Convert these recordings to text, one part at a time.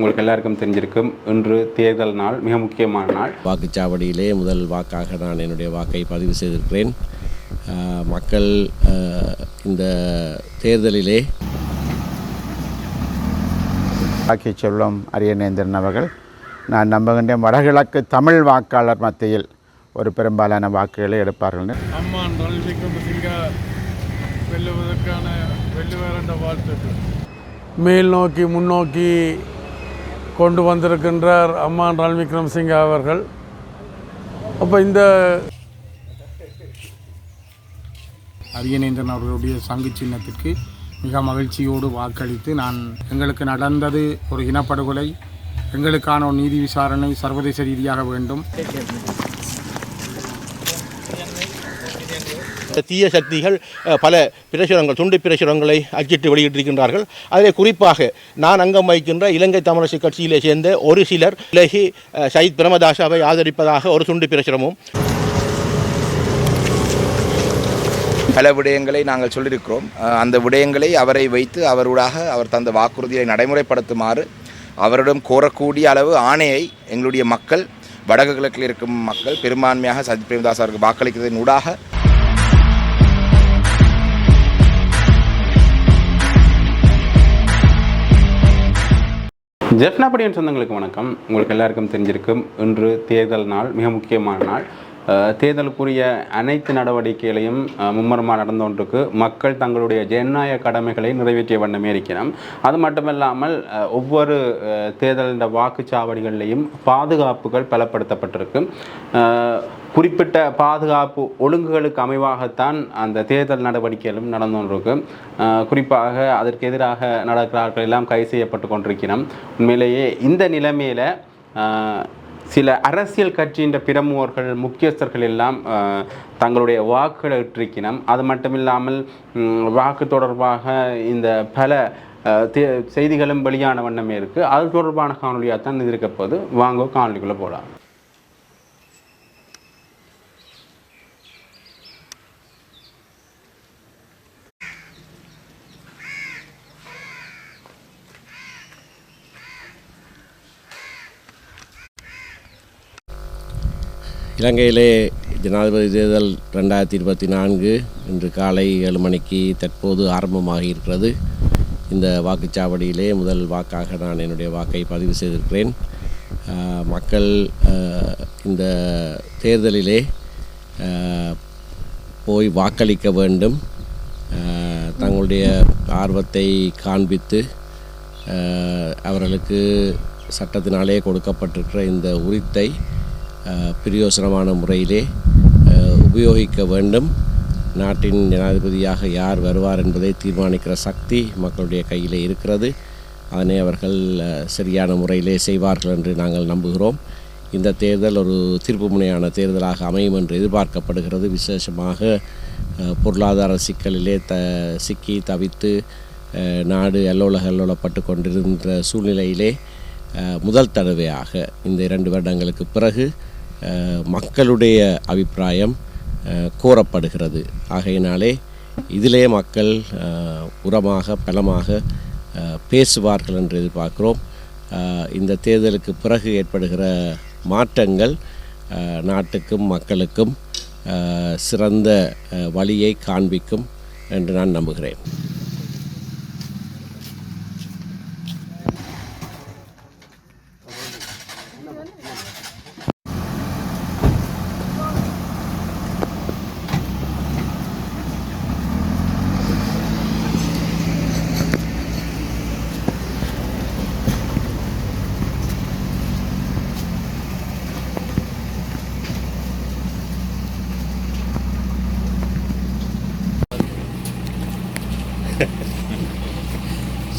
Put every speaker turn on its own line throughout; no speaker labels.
உங்களுக்கு எல்லாருக்கும் தெரிஞ்சிருக்கும், இன்று தேர்தல் நாள், மிக முக்கியமான நாள்.
வாக்குச்சாவடியிலே முதல் வாக்காக நான் என்னுடைய வாக்கை பதிவு செய்திருக்கிறேன். மக்கள் இந்த தேர்தலிலே
வாக்கை சொல்லும் அரியநேந்திரன் அவர்கள் நான் நம்புகின்றேன் வடகிழக்கு தமிழ் வாக்காளர் மத்தியில் ஒரு பெரும்பாலான வாக்குகளை எடுப்பார்கள்.
அம்மான் ரணில் விக்ரமசிங்க வெல்லுவார் என்ற வாழ்த்துக்கள். மேல் நோக்கி முன்னோக்கி கொண்டு வந்திருக்கின்றார் அம்மான் ரணில் விக்ரமசிங்க அவர்கள். அப்போ இந்த
அரியநேந்திரன் அவர்களுடைய சங்கு சின்னத்திற்கு மிக மகிழ்ச்சியோடு வாக்களித்து நான் எங்களுக்கு நடந்தது ஒரு இனப்படுகொலை, எங்களுக்கான ஒரு நீதி விசாரணை சர்வதேச ரீதியாக வேண்டும்.
தீய சக்திகள் பல பிரசுரங்கள், துண்டு பிரசுரங்களை அச்சிட்டு வெளியிட்டிருக்கின்றார்கள். அதிலே குறிப்பாக நான் அங்கம் வகிக்கின்ற இலங்கை தமிழரசு கட்சியிலே சேர்ந்த ஒரு சிலர் விலகி சயித் பிரேமதாசவை ஆதரிப்பதாக ஒரு துண்டு பிரசுரமும்.
பல விடயங்களை நாங்கள் சொல்லியிருக்கிறோம். அந்த விடயங்களை அவரை வைத்து அவர் தந்த வாக்குறுதியை நடைமுறைப்படுத்துமாறு அவரிடம் கோரக்கூடிய அளவு ஆணையை எங்களுடைய மக்கள், வடக்கு கிழக்கில் இருக்கும் மக்கள் பெரும்பான்மையாக சஜித் பிரேமதாஸ் அவருக்கு வாக்களிக்கிறதன் ஊடாக
ஜெஃப்னாபடியின் சொந்தங்களுக்கு வணக்கம். உங்களுக்கு எல்லாருக்கும் தெரிஞ்சிருக்கும், இன்று தேர்தல் நாள், மிக முக்கியமான நாள். தேர்தலுக்குரிய அனைத்து நடவடிக்கைகளையும் மும்முரமாக நடந்து கொண்டிருக்கு. மக்கள் தங்களுடைய ஜனநாயக கடமைகளை நிறைவேற்றிய வண்ணமே இருக்கிறோம். அது மட்டுமல்லாமல் ஒவ்வொரு தேர்தலின் வாக்குச்சாவடிகளிலையும் பாதுகாப்புகள் பலப்படுத்தப்பட்டிருக்கு. குறிப்பிட்ட பாதுகாப்பு ஒழுங்குகளுக்கு அமைவாகத்தான் அந்த தேர்தல் நடவடிக்கைகளும் நடந்து கொண்டிருக்கு. குறிப்பாக அதற்கு எதிராக நடக்கிறார்கள் எல்லாம் கைது செய்யப்பட்டு கொண்டிருக்கிறோம். உண்மையிலேயே இந்த நிலைமையில் சில அரசியல் கட்சியின் பிரமுகர்கள், முக்கியஸ்தர்கள் எல்லாம் தங்களுடைய வாக்குகளை இட்டிருக்கணும். அது மட்டுமில்லாமல் வாக்கு தொடர்பாக இந்த பல செய்திகளும் வெளியான வண்ணமே இருக்குது. அது தொடர்பான காணொலியாக தான் இது இருக்க போது. வாங்க காணொலிக்குள்ளே போகலாம்.
இலங்கையிலே ஜனாதிபதி தேர்தல் 2024 இன்று காலை 7 மணிக்கு தற்போது ஆரம்பமாகி இருக்கிறது. இந்த வாக்குச்சாவடியிலே முதல் வாக்காக நான் என்னுடைய வாக்கை பதிவு செய்திருக்கிறேன். மக்கள் இந்த தேர்தலிலே போய் வாக்களிக்க வேண்டும், தங்களுடைய ஆர்வத்தை காண்பித்து அவர்களுக்கு சட்டத்தினாலே கொடுக்கப்பட்டிருக்கிற இந்த உரித்தை பிரயோசனமான முறையிலே உபயோகிக்க வேண்டும். நாட்டின் ஜனாதிபதியாக யார் வருவார் என்பதை தீர்மானிக்கிற சக்தி மக்களுடைய கையிலே இருக்கிறது. அதனை அவர்கள் சரியான முறையிலே செய்வார்கள் என்று நாங்கள் நம்புகிறோம். இந்த தேர்தல் ஒரு திருப்புமுனையான தேர்தலாக அமையும் என்று எதிர்பார்க்கப்படுகிறது. விசேஷமாக பொருளாதார சிக்கலிலே சிக்கி தவித்து நாடு அல்லோலப்பட்டு கொண்டிருந்த சூழ்நிலையிலே முதல் தடவையாக இந்த 2 வருடங்களுக்கு பிறகு மக்களுடைய அபிப்பிராயம் கோரப்படுகிறது. ஆகையினாலே இதிலே மக்கள் உரமாக பலமாக பேசுவார்கள் என்று எதிர்பார்க்கிறோம். இந்த தேர்தலுக்கு பிறகு ஏற்படுகிற மாற்றங்கள் நாட்டுக்கும் மக்களுக்கும் சிறந்த வழியை காண்பிக்கும் என்று நான் நம்புகிறேன்.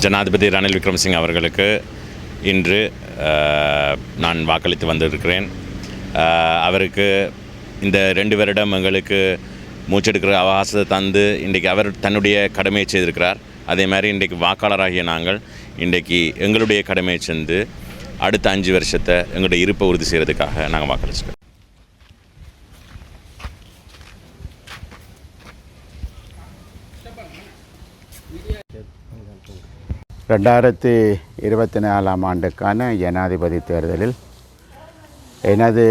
ஜனாதிபதி ரணில் விக்ரமசிங்க அவர்களுக்கு இன்று நான் வாக்களித்து வந்திருக்கிறேன். அவருக்கு இந்த 2 வருடம் எங்களுக்கு மூச்செடுக்கிற அவகாசத்தை தந்து இன்றைக்கு அவர் தன்னுடைய கடமையை செய்திருக்கிறார். அதே மாதிரி இன்றைக்கு வாக்காளராகிய நாங்கள் இன்றைக்கு எங்களுடைய கடமையை சென்று அடுத்த 5 வருஷத்தை எங்களுடைய இருப்பை உறுதி செய்கிறதுக்காக நாங்கள் வாக்களிச்சிருக்கோம்.
2024 ஆண்டுக்கான ஜனாதிபதி தேர்தலில் எனது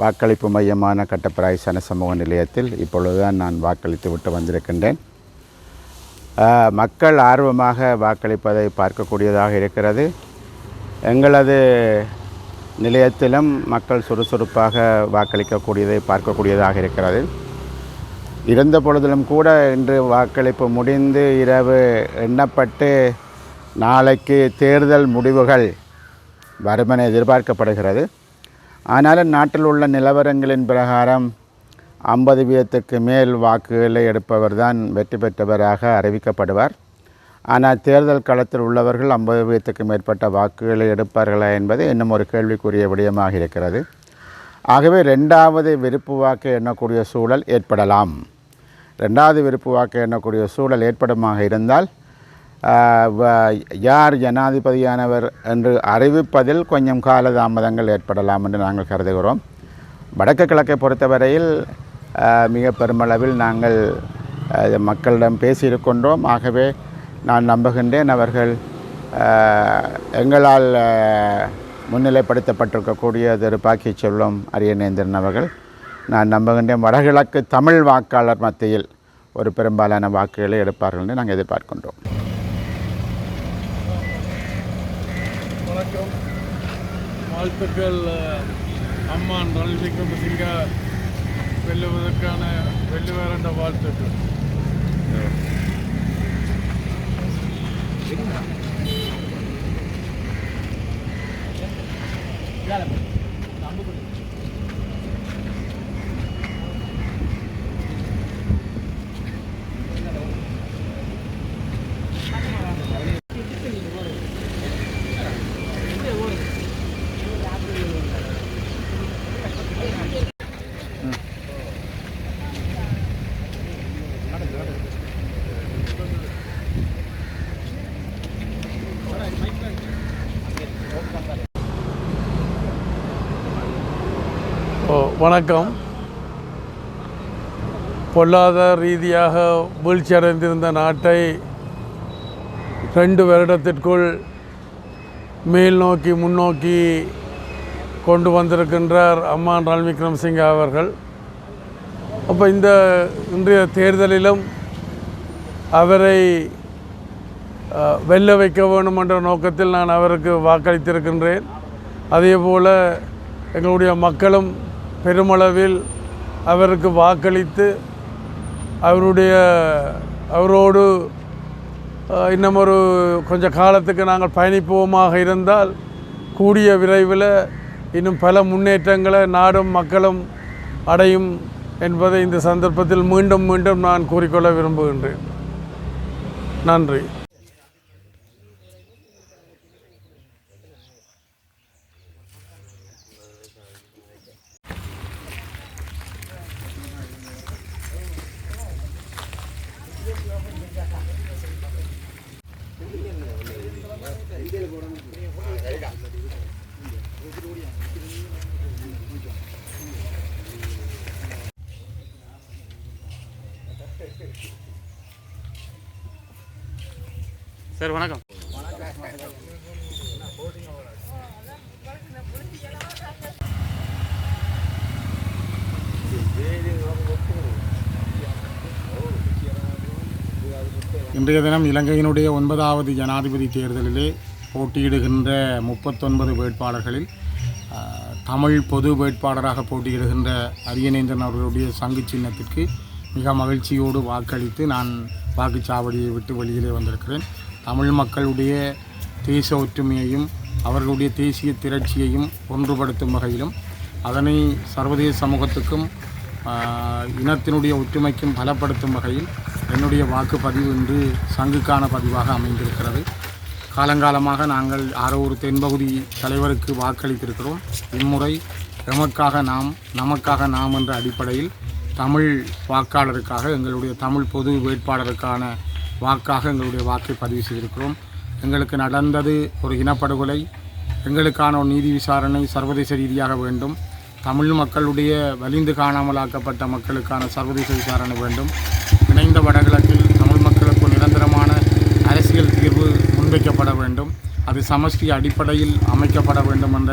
வாக்களிப்பு மையமான கட்டப்பராய் சனசமூக நிலையத்தில் இப்பொழுதுதான் நான் வாக்களித்து விட்டு வந்திருக்கின்றேன். மக்கள் ஆர்வமாக வாக்களிப்பதை பார்க்கக்கூடியதாக இருக்கிறது. எங்களது நிலையத்திலும் மக்கள் சுறுசுறுப்பாக வாக்களிக்கக்கூடியதை பார்க்கக்கூடியதாக இருக்கிறது. இருந்த பொழுதிலும் கூட இன்று வாக்களிப்பு முடிந்து இரவு எண்ணப்பட்டு நாளைக்கு தேர்தல் முடிவுகள் வருமென எதிர்பார்க்கப்படுகிறது. ஆனாலும் நாட்டில் உள்ள நிலவரங்களின் பிரகாரம் 50% மேல் வாக்குகளை எடுப்பவர் தான் வெற்றி பெற்றவராக அறிவிக்கப்படுவார். ஆனால் தேர்தல் களத்தில் உள்ளவர்கள் 50% மேற்பட்ட வாக்குகளை எடுப்பார்களா என்பது இன்னும் ஒரு கேள்விக்குரிய விடயமாக இருக்கிறது. ஆகவே 2வது விருப்பு வாக்கு எண்ணக்கூடிய சூழல் ஏற்படலாம். 2வது விருப்பு வாக்கு எண்ணக்கூடிய சூழல் ஏற்படுமாக இருந்தால் யார் ஜனாதிபதியானவர் என்று அறிவிப்பதில் கொஞ்சம் காலதாமதங்கள் ஏற்படலாம் என்று நாங்கள் கருதுகிறோம். வடக்கு கிழக்கை பொறுத்தவரையில் மிக பெருமளவில் நாங்கள் மக்களிடம் பேசியிருக்கின்றோம். ஆகவே நான் நம்புகின்றேன் அவர்கள் எங்களால் முன்னிலைப்படுத்தப்பட்டிருக்கக்கூடிய திரு பாக்கிய செல்வம் அரியநேந்திரன் அவர்கள் நான் நம்புகின்றேன் வடகிழக்கு தமிழ் வாக்காளர் மத்தியில் ஒரு பெரும்பாலான வாக்குகளை எடுப்பார்கள் என்று நாங்கள் எதிர்பார்க்கின்றோம்.
வணக்கம், வாழ்த்துக்கள். அம்மான் ரணில் விக்ரமசிங்க வெல்லுவார் என்ற வாழ்த்துக்கள். வணக்கம். பொருளாதார ரீதியாக வீழ்ச்சியடைந்திருந்த நாட்டை 2 வருடத்திற்குள் மேல் நோக்கி முன்னோக்கி கொண்டு வந்திருக்கின்றார் அம்மான் ரணில் விக்ரமசிங்க அவர்கள். அப்போ இந்த இன்றைய தேர்தலிலும் அவரை வெல்ல வைக்க வேண்டும் என்ற நோக்கத்தில் நான் அவருக்கு வாக்களித்திருக்கின்றேன். அதேபோல் எங்களுடைய மக்களும் பெருமளவில் அவருக்கு வாக்களித்து அவரோடு இன்னும் ஒரு கொஞ்ச காலத்துக்கு நாங்கள் பயணிப்போமாக இருந்தால் கூடிய விரைவில் இன்னும் பல முன்னேற்றங்களை நாடும் மக்களும் அடையும் என்பதை இந்த சந்தர்ப்பத்தில் மீண்டும் மீண்டும் நான் கூறிக்கொள்ள விரும்புகின்றேன். நன்றி.
சார் வணக்கம்.
இன்றைய தினம் இலங்கையினுடைய 9வது ஜனாதிபதி தேர்தலிலே போட்டியிடுகின்ற 39 வேட்பாளர்களில் தமிழ் பொது வேட்பாளராக போட்டியிடுகின்ற அரியநேந்திரன் அவர்களுடைய சங்கு சின்னத்திற்கு மிக மகிழ்ச்சியோடு வாக்களித்து நான் வாக்குச்சாவடியை விட்டு வெளியிலே வந்திருக்கிறேன். தமிழ் மக்களுடைய தேச ஒற்றுமையையும் அவர்களுடைய தேசிய திரட்சியையும் ஒன்றுபடுத்தும் வகையிலும் அதனை சர்வதேச சமூகத்துக்கும் இனத்தினுடைய ஒற்றுமைக்கும் பலப்படுத்தும் வகையில் என்னுடைய வாக்குப்பதிவு இன்று சங்குக்கான பதிவாக அமைந்திருக்கிறது. காலங்காலமாக நாங்கள் ஆரோரு தென்பகுதி தலைவருக்கு வாக்களித்திருக்கிறோம். இம்முறை எமக்காக நாம் நமக்காக நாம் என்ற அடிப்படையில் தமிழ் வாக்காளருக்காக எங்களுடைய தமிழ் பொது வேட்பாளருக்கான வாக்காக எங்களுடைய வாக்கை பதிவு செய்திருக்கிறோம். எங்களுக்கு நடந்தது ஒரு இனப்படுகொலை. எங்களுக்கான ஒரு நீதி விசாரணை சர்வதேச ரீதியாக வேண்டும். தமிழ் மக்களுடைய வலிந்து காணாமலாக்கப்பட்ட மக்களுக்கான சர்வதேச விசாரணை வேண்டும். இணைந்த வடகிழக்கில் தமிழ் மக்களுக்கு நிரந்தரமான அரசியல் தீர்வு முன்வைக்கப்பட வேண்டும். அது சமஷ்டி அடிப்படையில் அமைக்கப்பட வேண்டும் என்ற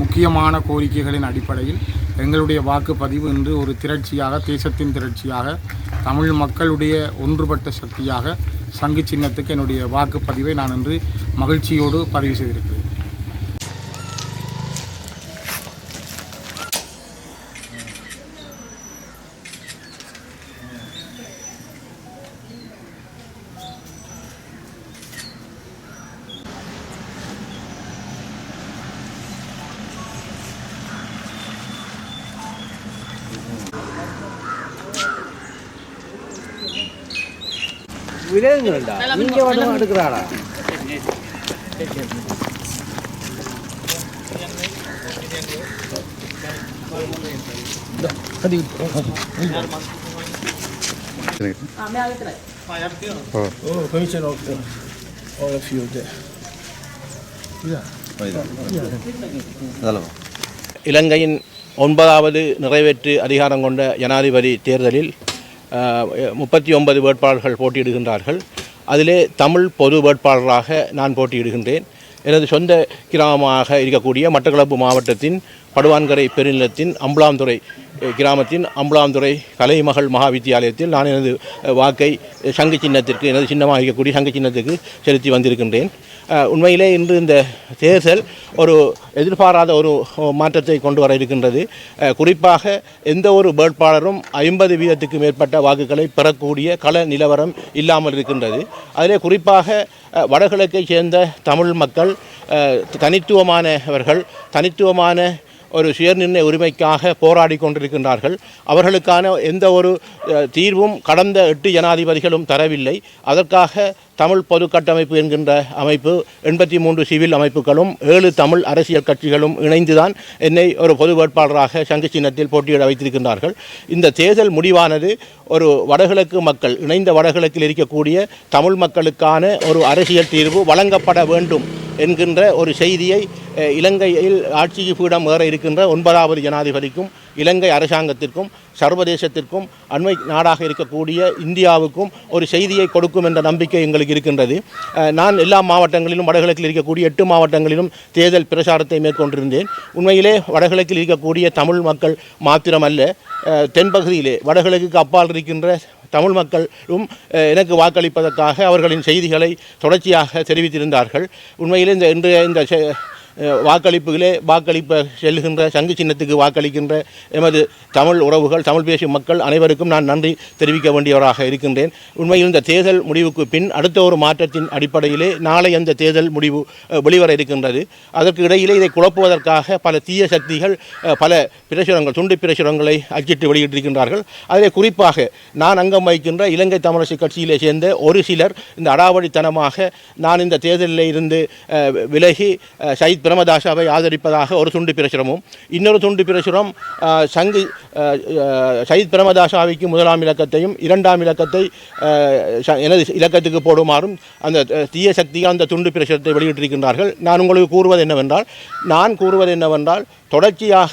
முக்கியமான கோரிக்கைகளின் அடிப்படையில் எங்களுடைய வாக்குப்பதிவு இன்று ஒரு திரட்சியாக, தேசத்தின் திரட்சியாக, தமிழ் மக்களுடைய ஒன்றுபட்ட சக்தியாக சங்கு சின்னத்துக்கு என்னுடைய வாக்குப்பதிவை நான் இன்று மகிழ்ச்சியோடு பதிவு செய்திருக்கிறேன்.
நீங்க வந்து எடுக்கிறாளா?
இலங்கையின் 9வது நிறைவேற்று அதிகாரம் கொண்ட ஜனாதிபதி தேர்தலில் 39 வேட்பாளர்கள் போட்டியிடுகின்றார்கள். அதிலே தமிழ் பொது வேட்பாளராக நான் போட்டியிடுகின்றேன். எனது சொந்த கிராமமாக இருக்கக்கூடிய மட்டக்களப்பு மாவட்டத்தின் படுவான்கரை பெருநிலத்தின் அம்பலாந்துறை கிராமத்தின் அம்பலாந்துறை கலைமகள் மகாவித்தியாலயத்தில் நான் எனது வாக்கை சங்கு சின்னத்திற்கு, எனது சின்னமாக இருக்கக்கூடிய சங்கு சின்னத்துக்கு செலுத்தி வந்திருக்கின்றேன். உண்மையிலே இன்று இந்த தேர்தல் ஒரு எதிர்பாராத ஒரு மாற்றத்தை கொண்டு வர இருக்கின்றது. குறிப்பாக எந்த ஒரு வேட்பாளரும் 50% மேற்பட்ட வாக்குகளை பெறக்கூடிய கள நிலவரம் இல்லாமல் இருக்கின்றது. அதிலே குறிப்பாக வடகிழக்கை சேர்ந்த தமிழ் மக்கள் தனித்துவமானவர்கள், தனித்துவமான ஒரு சுயநிர்ணய உரிமைக்காக போராடி கொண்டிருக்கின்றார்கள். அவர்களுக்கான எந்த ஒரு தீர்வும் கடந்த 8 ஜனாதிபதிகளும் தரவில்லை. அதற்காக தமிழ் பொது கட்டமைப்பு என்கின்ற அமைப்பு, 83 சிவில் அமைப்புகளும் 7 தமிழ் அரசியல் கட்சிகளும் இணைந்துதான் என்னை ஒரு பொது வேட்பாளராக சங்கு சின்னத்தில் போட்டியிட வைத்திருக்கின்றார்கள். இந்த தேர்தல் முடிவானது ஒரு வடகிழக்கு மக்கள், இணைந்த வடகிழக்கில் இருக்கக்கூடிய தமிழ் மக்களுக்கான ஒரு அரசியல் தீர்வு வழங்கப்பட வேண்டும் என்கின்ற ஒரு செய்தியை இலங்கையில் ஆட்சி பீடம் ஏற இருக்கின்ற 9வது ஜனாதிபதிக்கும், இலங்கை அரசாங்கத்திற்கும், சர்வதேசத்திற்கும், அண்மை நாடாக இருக்கக்கூடிய இந்தியாவுக்கும் ஒரு செய்தியை கொடுக்கும் என்ற நம்பிக்கை எங்களுக்கு இருக்கின்றது. நான் எல்லா மாவட்டங்களிலும், வடகிழக்கில் இருக்கக்கூடிய 8 மாவட்டங்களிலும் தேர்தல் பிரச்சாரத்தை மேற்கொண்டிருந்தேன். உண்மையிலே வடகிழக்கில் இருக்கக்கூடிய தமிழ் மக்கள் மாத்திரமல்ல, தென்பகுதியிலே வடகிழக்குக்கு அப்பால் இருக்கின்ற தமிழ் மக்களும் எனக்கு வாக்களிப்பதற்காக அவர்களின் செய்திகளை தொடர்ச்சியாக தெரிவித்திருந்தார்கள். உண்மையிலே இந்த வாக்களிப்ப செல்கின்ற சங்கு சின்னத்துக்கு வாக்களிக்கின்ற எமது தமிழ் உறவுகள், தமிழ் பேசும் மக்கள் அனைவருக்கும் நான் நன்றி தெரிவிக்க வேண்டியவராக இருக்கின்றேன். உண்மையில் இந்த தேர்தல் முடிவுக்கு பின் அடுத்த ஒரு மாற்றத்தின் அடிப்படையிலே நாளை அந்த தேர்தல் முடிவு வெளிவர இருக்கின்றது. அதற்கு இடையிலே இதை குழப்புவதற்காக பல தீய சக்திகள் பல பிரசுரங்கள், துண்டு பிரசுரங்களை அச்சிட்டு வெளியிட்டிருக்கின்றார்கள். அதிலே குறிப்பாக நான் அங்கம் வகிக்கின்ற இலங்கை தமிழரசு கட்சியிலே சேர்ந்த ஒரு சிலர் இந்த அடாவடித்தனமாக நான் இந்த தேர்தலில் இருந்து விலகி சயித் பிரேமதாசாவை ஆதரிப்பதாக ஒரு துண்டு பிரசுரமும், இன்னொரு துண்டு பிரசுரம் சயித் பிரேமதாசாவிற்கு 1ஆம் இலக்கத்தையும் 2ஆம் இலக்கத்தை எனது இலக்கத்துக்கு போடுமாறும் அந்த தீய சக்திகள் அந்த துண்டு பிரசுரத்தை வெளியிட்டிருக்கின்றார்கள். நான் உங்களுக்கு கூறுவது என்னவென்றால் தொடர்ச்சியாக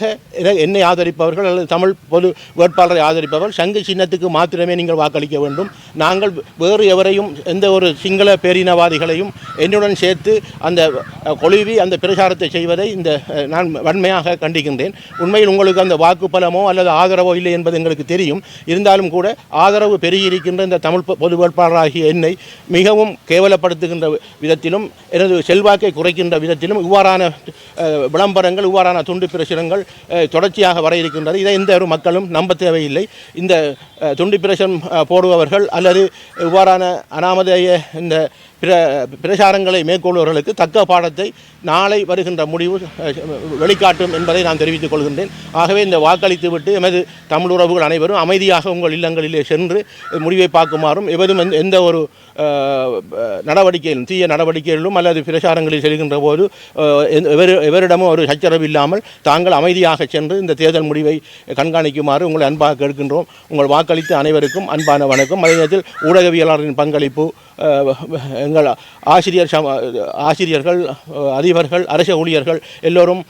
என்னை ஆதரிப்பவர்கள் அல்லது தமிழ் பொது வேட்பாளரை ஆதரிப்பவர்கள் சங்கு சின்னத்துக்கு மாத்திரமே நீங்கள் வாக்களிக்க வேண்டும். நாங்கள் வேறு எவரையும், எந்த ஒரு சிங்கள பேரினவாதிகளையும் என்னுடன் சேர்த்து அந்த கொழுவி அந்த பிரச்சாரத்தை செய்வதை நான் வன்மையாக கண்டிக்கின்றேன். உண்மையில் உங்களுக்கு அந்த வாக்கு பலமோ அல்லது ஆதரவோ இல்லை என்பது எங்களுக்கு தெரியும். இருந்தாலும் கூட ஆதரவு பெருகியிருக்கின்ற இந்த தமிழ் பொது வேட்பாளராகிய என்னை மிகவும் கேவலப்படுத்துகின்ற விதத்திலும், எனது செல்வாக்கை குறைக்கின்ற விதத்திலும் இவ்வாறான விளம்பரங்கள், இவ்வாறான துண்டு பிரசுரங்கள் தொடர்ச்சியாக வர இருக்கின்றது. இதை எந்த ஒரு மக்களும் நம்ப தேவையில்லை. இந்த துண்டு பிரசுரம் போடுபவர்கள் அல்லது இவ்வாறான அனாமதேய இந்த பிரச்சாரங்களை மேற்கொள்பவர்களுக்கு தக்க பாடத்தை நாளை வருகின்ற முடிவு வெளிக்காட்டும் என்பதை நான் தெரிவித்துக் கொள்கின்றேன். ஆகவே இந்த வாக்களித்து விட்டு எமது தமிழ் உறவுகள் அனைவரும் அமைதியாக உங்கள் இல்லங்களிலே சென்று முடிவை பார்க்குமாறும், எந்த ஒரு நடவடிக்கையிலும், தீய நடவடிக்கைகளிலும் அல்லது பிரச்சாரங்களில் செல்கின்ற போது எவரிடமும் ஒரு சச்சரவு இல்லாமல் தாங்கள் அமைதியாக சென்று இந்த தேர்தல் முடிவை கண்காணிக்குமாறு உங்களை அன்பாக கேட்கின்றோம். உங்கள் வாக்களித்த அனைவருக்கும் அன்பான வணக்கம். அதே நேரத்தில் ஊடகவியலாளரின் பங்களிப்பு, எங்கள் ஆசிரியர்கள், அதிபர்கள், அரச ஊழியர்கள் எல்லோரும்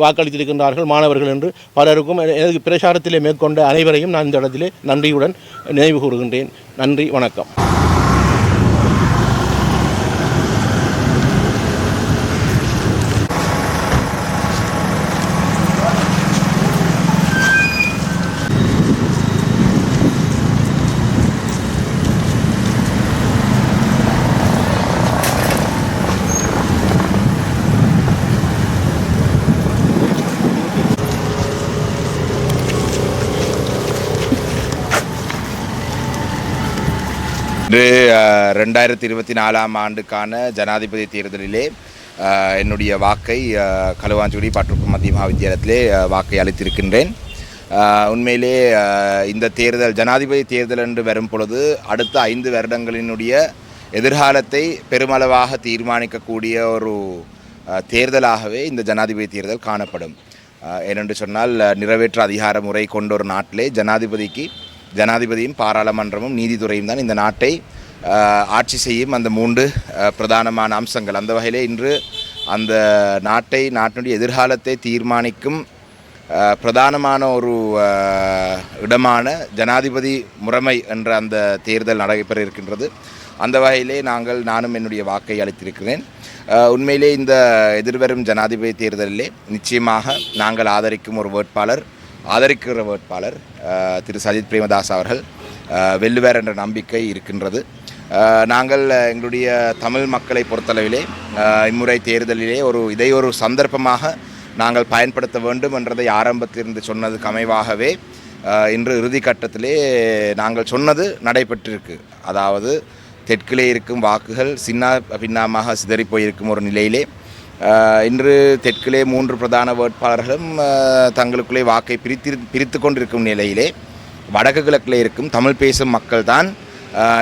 வாக்களித்திருக்கின்றார்கள், மாணவர்கள் என்று பலருக்கும் எனது பிரச்சாரத்திலே மேற்கொண்ட அனைவரையும் நான் இந்த இடத்திலே நன்றியுடன் நினைவு கூறுகின்றேன். நன்றி, வணக்கம்.
இன்று 2024 ஆண்டுக்கான ஜனாதிபதி தேர்தலிலே என்னுடைய வாக்கை களுவாஞ்சுடி பற்றுக்கும் மத்திய மகாவித்தியாலயத்திலே வாக்கை அளித்திருக்கின்றேன். உண்மையிலே இந்த தேர்தல் ஜனாதிபதி தேர்தல் என்று வரும் பொழுது அடுத்த 5 வருடங்களினுடைய எதிர்காலத்தை பெருமளவாக தீர்மானிக்கக்கூடிய ஒரு தேர்தலாகவே இந்த ஜனாதிபதி தேர்தல் காணப்படும். ஏனென்று சொன்னால் நிறைவேற்ற அதிகார முறை கொண்ட ஒரு நாட்டிலே ஜனாதிபதியும் பாராளுமன்றமும் நீதித்துறையும் தான் இந்த நாட்டை ஆட்சி செய்யும் அந்த 3 பிரதானமான அம்சங்கள். அந்த வகையிலே இன்று அந்த நாட்டினுடைய எதிர்காலத்தை தீர்மானிக்கும் பிரதானமான ஒரு இடமான ஜனாதிபதி முறைமை என்ற அந்த தேர்தல் நடைபெற இருக்கின்றது. அந்த வகையிலே நானும் என்னுடைய வாக்கை அளித்திருக்கிறேன். உண்மையிலே இந்த எதிர்வரும் ஜனாதிபதி தேர்தலிலே நிச்சயமாக நாங்கள் ஆதரிக்கிற வேட்பாளர் திரு சஜித் பிரேமதாஸ் அவர்கள் வெல்லுவார் என்ற நம்பிக்கை இருக்கின்றது. நாங்கள் எங்களுடைய தமிழ் மக்களை பொறுத்தளவிலே இம்முறை தேர்தலிலே இதை ஒரு சந்தர்ப்பமாக நாங்கள் பயன்படுத்த வேண்டும் என்றதை ஆரம்பத்திலிருந்து சொன்னதுக்கு அமைவாகவே இன்று இறுதிக்கட்டத்திலே நாங்கள் சொன்னது நடைபெற்றிருக்கு. அதாவது தெற்கிலே இருக்கும் வாக்குகள் சின்ன பின்னமாக சிதறி போயிருக்கும் ஒரு நிலையிலே இன்று தெற்கிலே 3 பிரதான வேட்பாளர்களும் தங்களுக்குள்ளே வாக்கை பிரித்து கொண்டிருக்கும் நிலையிலே வடக்கு கிழக்கிலே இருக்கும் தமிழ் பேசும் மக்கள் தான்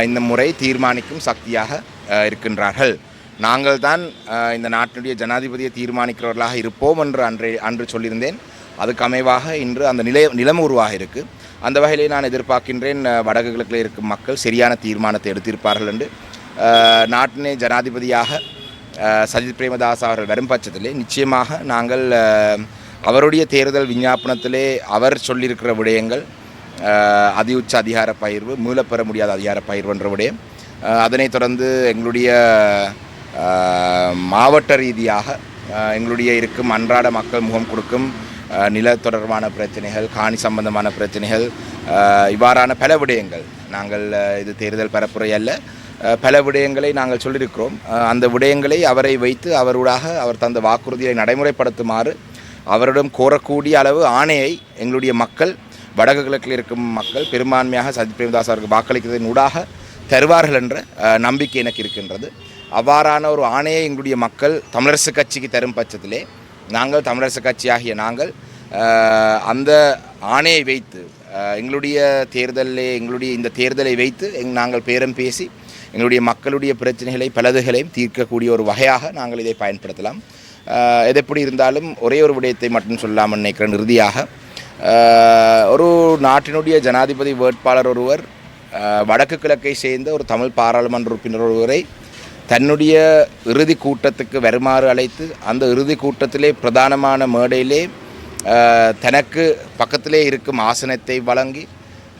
இந்த முறை தீர்மானிக்கும் சக்தியாக இருக்கின்றார்கள். நாங்கள் தான் இந்த நாட்டினுடைய ஜனாதிபதியை தீர்மானிக்கிறவர்களாக இருப்போம் என்று அன்று சொல்லியிருந்தேன். அதுக்கு அமைவாக இன்று அந்த நிலைமை உருவாக இருக்குது. அந்த வகையிலே நான் எதிர்பார்க்கின்றேன் வடக்கு கிழக்கில் இருக்கும் மக்கள் சரியான தீர்மானத்தை எடுத்திருப்பார்கள் என்று. நாட்டினை ஜனாதிபதியாக சஜித் பிரேமதாஸ் அவர்கள் வரும் பட்சத்திலே நிச்சயமாக நாங்கள் அவருடைய தேர்தல் விஞ்ஞாபனத்திலே அவர் சொல்லியிருக்கிற விடயங்கள் அதிஉச்ச அதிகார பகிர்வு, மீளப்பெற முடியாத அதிகார பகிர்வு என்ற விடயம், அதனைத் தொடர்ந்து எங்களுடைய மாவட்ட ரீதியாக எங்களுடைய இருக்கும் அன்றாட மக்கள் முகம் கொடுக்கும் நில தொடர்பான பிரச்சனைகள், காணி சம்பந்தமான பிரச்சனைகள், இவ்வாறான பல விடயங்கள் நாங்கள் இது தேர்தல் பரப்புரை அல்ல, பல விடயங்களை நாங்கள் சொல்லியிருக்கிறோம். அந்த விடயங்களை அவரை வைத்து அவர் தந்த வாக்குறுதியை நடைமுறைப்படுத்துமாறு அவரிடம் கோரக்கூடிய அளவு ஆணையை எங்களுடைய மக்கள், வடக்கு கிழக்கில் இருக்கும் மக்கள் பெரும்பான்மையாக சஜித் பிரேமதாஸ் அவருக்கு வாக்களிக்கிறதன் ஊடாக தருவார்கள் என்ற நம்பிக்கை எனக்கு இருக்கின்றது. அவ்வாறான ஒரு ஆணையை எங்களுடைய மக்கள் தமிழரசு கட்சிக்கு தரும் பட்சத்திலே நாங்கள் தமிழரசு கட்சியாகிய நாங்கள் அந்த ஆணையை வைத்து எங்களுடைய இந்த தேர்தலை வைத்து நாங்கள் பேரம் பேசி எங்களுடைய மக்களுடைய பிரச்சனைகளை பலதுகளையும் தீர்க்கக்கூடிய ஒரு வகையாக நாங்கள் இதை பயன்படுத்தலாம். எது எப்படி இருந்தாலும் ஒரே ஒரு விடயத்தை மட்டும் சொல்லாமல் நினைக்கிறேன். இறுதியாக ஒரு நாட்டினுடைய ஜனாதிபதி வேட்பாளர் ஒருவர் வடக்கு கிழக்கை சேர்ந்த ஒரு தமிழ் பாராளுமன்ற உறுப்பினர் ஒருவரை தன்னுடைய இறுதி கூட்டத்துக்கு வருமாறு அழைத்து அந்த இறுதி கூட்டத்திலே பிரதானமான மேடையிலே தனக்கு பக்கத்திலே இருக்கும் ஆசனத்தை வழங்கி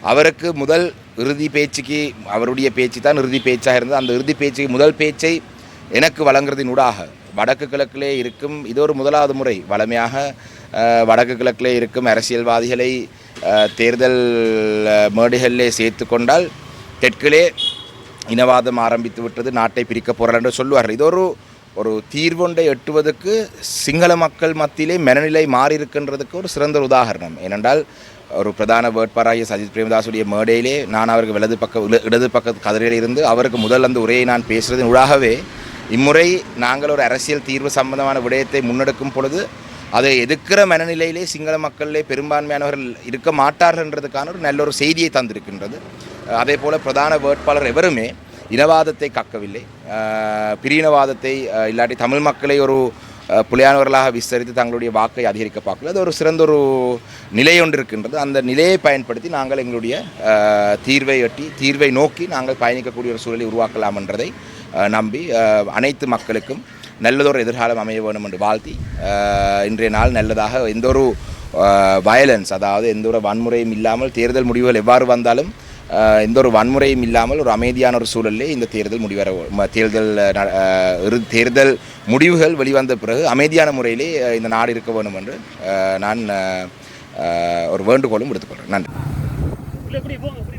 அவருக்கு முதல் இறுதி பேச்சுக்கு, அவருடைய பேச்சு தான் இறுதி பேச்சாக இருந்தது, அந்த இறுதி பேச்சுக்கு முதல் பேச்சை எனக்கு வழங்குறதினூடாக வடக்கு கிழக்கிலே இருக்கும் இது ஒரு முதலாவது முறை. வளமையாக வடக்கு கிழக்கிலே இருக்கும் அரசியல்வாதிகளை தேர்தல் மேடைகளிலே சேர்த்து கொண்டால் தெற்கிலே இனவாதம் ஆரம்பித்து விட்டது, நாட்டை பிரிக்க போகிறார் என்று சொல்லுவார்கள். இது ஒரு தீர்வொன்றை எட்டுவதற்கு சிங்கள மக்கள் மத்தியிலே மனநிலை மாறி இருக்கின்றதுக்கு ஒரு சிறந்த உதாரணம். ஏனென்றால் ஒரு பிரதான வேட்பாளராகிய சஜித் பிரேமதாசுடைய மேடையிலே நான் அவருக்கு இடது பக்க கதிரையில் இருந்து அவருக்கு முதல் அந்த உரையை நான் பேசுவதன் ஊடாகவே இம்முறை நாங்கள் ஒரு அரசியல் தீர்வு சம்பந்தமான விடயத்தை முன்னெடுக்கும் பொழுது அதை எதிர்க்கிற மனநிலையிலே சிங்கள மக்களிலே பெரும்பான்மையானவர்கள் இருக்க மாட்டார்கள் என்றதுக்கான ஒரு நல்ல ஒரு செய்தியை தந்திருக்கின்றது. அதே போல் பிரதான வேட்பாளர் எவருமே இனவாதத்தை கக்கவில்லை, பிரிவினவாதத்தை இல்லாட்டி தமிழ் மக்களை ஒரு புலியானவர்களாக விஸ்தரித்து தங்களுடைய வாக்கை அதிகரிக்க பார்க்கல. அது ஒரு சிறந்த ஒரு நிலை ஒன்று இருக்கின்றது. அந்த நிலையை பயன்படுத்தி நாங்கள் எங்களுடைய தீர்வை நோக்கி நாங்கள் பயணிக்கக்கூடிய ஒரு சூழலை உருவாக்கலாம் என்றதை நம்பி அனைத்து மக்களுக்கும் நல்லதொரு எதிர்காலம் அமைய வேண்டும் என்று வாழ்த்தி இன்றைய நாள் நல்லதாக எந்த ஒரு வயலன்ஸ், அதாவது எந்த ஒரு வன்முறையும் இல்லாமல் தேர்தல் முடிவுகள் எவ்வாறு வந்தாலும் எந்த ஒரு வன்முறையும் இல்லாமல் ஒரு அமைதியான ஒரு சூழலிலே இந்த தேர்தல் முடிவுகள் வெளிவந்த பிறகு அமைதியான முறையிலே இந்த நாடு இருக்க வேண்டும் என்று நான் ஒரு வேண்டுகோளும் விடுத்துக்கொள்கிறேன். நன்றி.